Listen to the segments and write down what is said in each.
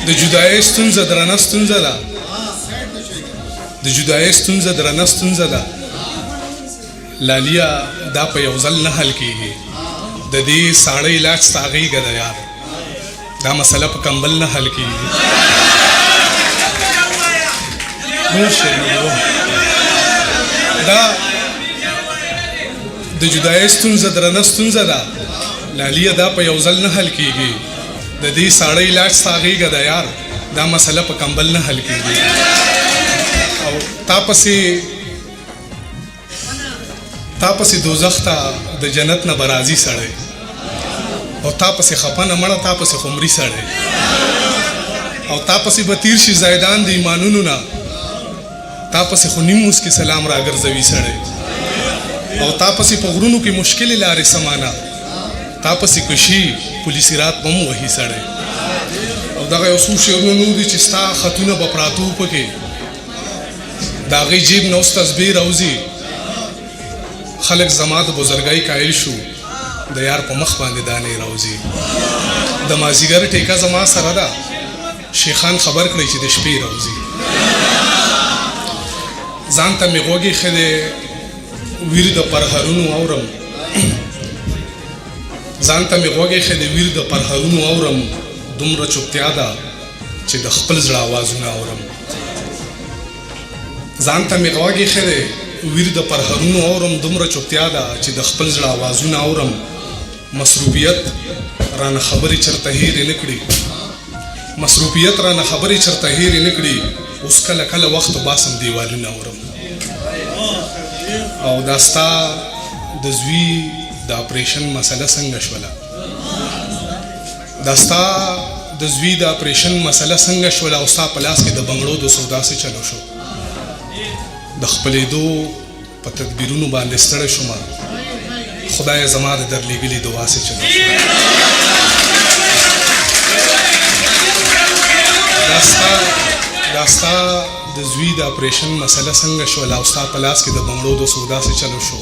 د جدایۍ ستونزه درنه ستونزه ده د جدایۍ ستونزه درنه ستونزه ده لالیه دا په یو ځل نه حل کېږي د دې ساړه علاج ستا غېږه ده یار دا مسله په کمبل نه حل کېږي دا د جدایۍ ستونزه درنه ستونزه ده لالیه دا په یو ځل نه حل کېږي د دې ساړه علاج ستا غېږه ده یار دا مسله په کمبل نه حل کېږي او تا پسې دوزخ ته د جنت نه به راځي سړی او تا پسې خفه نه مړه تا پسې خمري سړی او تا پسې به تیر شي زیدان د ایمانونو نه تا پسې خو نیم موسکې سلام راګرځوي سړی او تا پسې په غرونو کې مشکلې لارې سمانه تا پسې کشي پولیسي رات به هم وهي سړی او دغه یو څو شعرونه نور دي چې ستا خطونه به پراته پکې د هغې جیب نه اوس تسبیح راوځي خلک زما د بزرګۍ قایل شو د یار په مخ باندې دانې راوځي د مازدیګر ټیکه زما سره ده شیخان خبر کړئ چې د شپې راوځي ځان ته مې غوږې ښه دی ویر د پرهرونو اورم ځان ته مې غوږې ښه دی ویر د پرهرونو اورم دومره چوپتیا ده چې د خپل زړه آوازونه اورم ځان ته مې غوږې ښه دی ویر د پرهرونو اورم دومره چوپتیا ده چې د خپل زړه آوازونه اورم مصروفیت رانه خبرې چرته هېرې نه کړي مصروفیت رانه خبرې چرته هېرې نه کړي اوس کله کله وخت باسم دیوالونه اورم او دا ستا د زوی د اپریشن مسله څنګه شوله دا ستا د زوی د اپریشن مسله څنګه شوله او ستا په لاس کې د بنګړو د سودا څه چلو شو د خپلېدو په تدبیرونو باندې ستړی شومه خدای زما د درلیږلي دعا څه چلو شو دا ستا د زوی د اپریشن مسله څنګه شوله او ستا په لاس کې د بنګړو د سودا څه چلو شو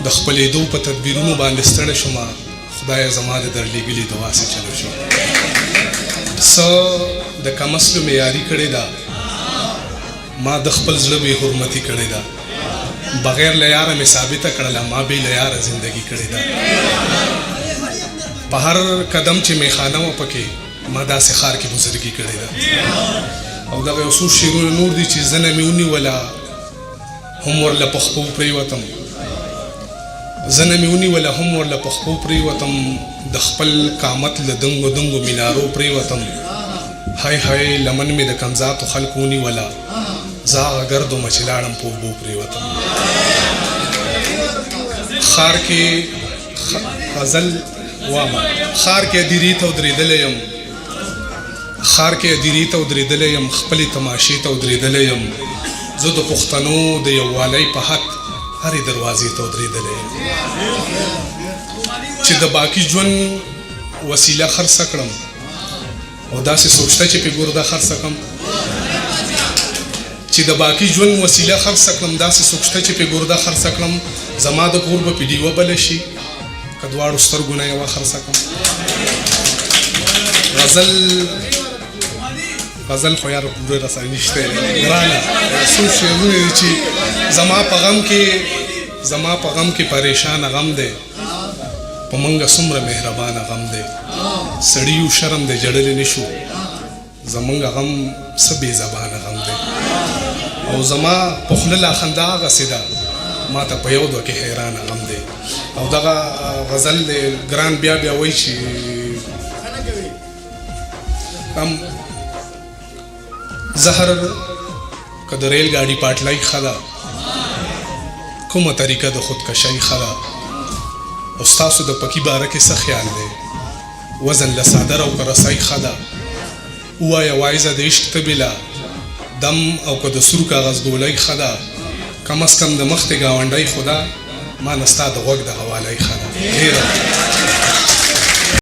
د خپلېدو په تدبیرونو باندې ستړی شومه خدای زما د درلیږلي دعا څه چلو شو څه د کمسلو مې یاري کړې ده ما د خپل زړه بې حرمتي کړې ده بغیر له یاره مې ثابته کړله ما بې له یاره زندګي کړې ده په هر قدم چې میخانه وه پکې ما داسې ښار کې بزرګي کړې ده او دغه یو څو شعرونه نور دي چې زنه مې ونیوله هم ورله په خپو پرېوتم زنه مې ونیوله هم ورله په خپو پرېوتم د خپل قامت له دنګو دنګو مینارو پرېوتم های های لمن مې د کمزاتو خلکو ونیوله زه هغه ګردومه چې لاړم په اوبو پرېوتم ښار کې غزل وامه ښار کې ادیرې ته ودرېدلی یم ښار کې ادیرې ته ودرېدلی یم خپلې تماشې ته ودرېدلی یم زه د پښتنو د یووالۍ په حق هرې دروازې ته ودرېدلی یم چې د باقي ژوند وسیله خرڅه کړم او داسې سوچته چې پې ګرده خرڅه کړم چې د باقي ژوند وسیله خرڅه کړم داسې سوچته چې پې ګرده خرڅه کړم زما د کور به پې ډیوه بله شي که دواړو سترګو نه یوه خرڅه کړم غزل خو یاره پوره راسره نشته ګرانه څو شعرونه دي چې زما په غم کې پریشانه غم دی په منګه څومره مهربانه غم دی سړي یو شرم دی جړلی نشو زمونږ غم څه بې زبانه غم دی او زما په خوله لا خندا هغسې ده ما ته په یو دوه کې حیرانه غم دی او دغه غزل دی ګران بیا وایي چې زهر که د ریل ګاډي پاټلۍ ښه ده کومه طریقه د خودکشۍ ښه ده او ستاسو د پکي باره کې څه خیال دی وزن له صادر او که رسۍ ښه ده ووایه وایزه د عشق ته بېله دم او که د سور کاغذ ګولۍ ښه ده کم از کم د مخ د ګاونډۍ خو ده ما نه ستا د غوږ د حوالۍ ښه ده ډېره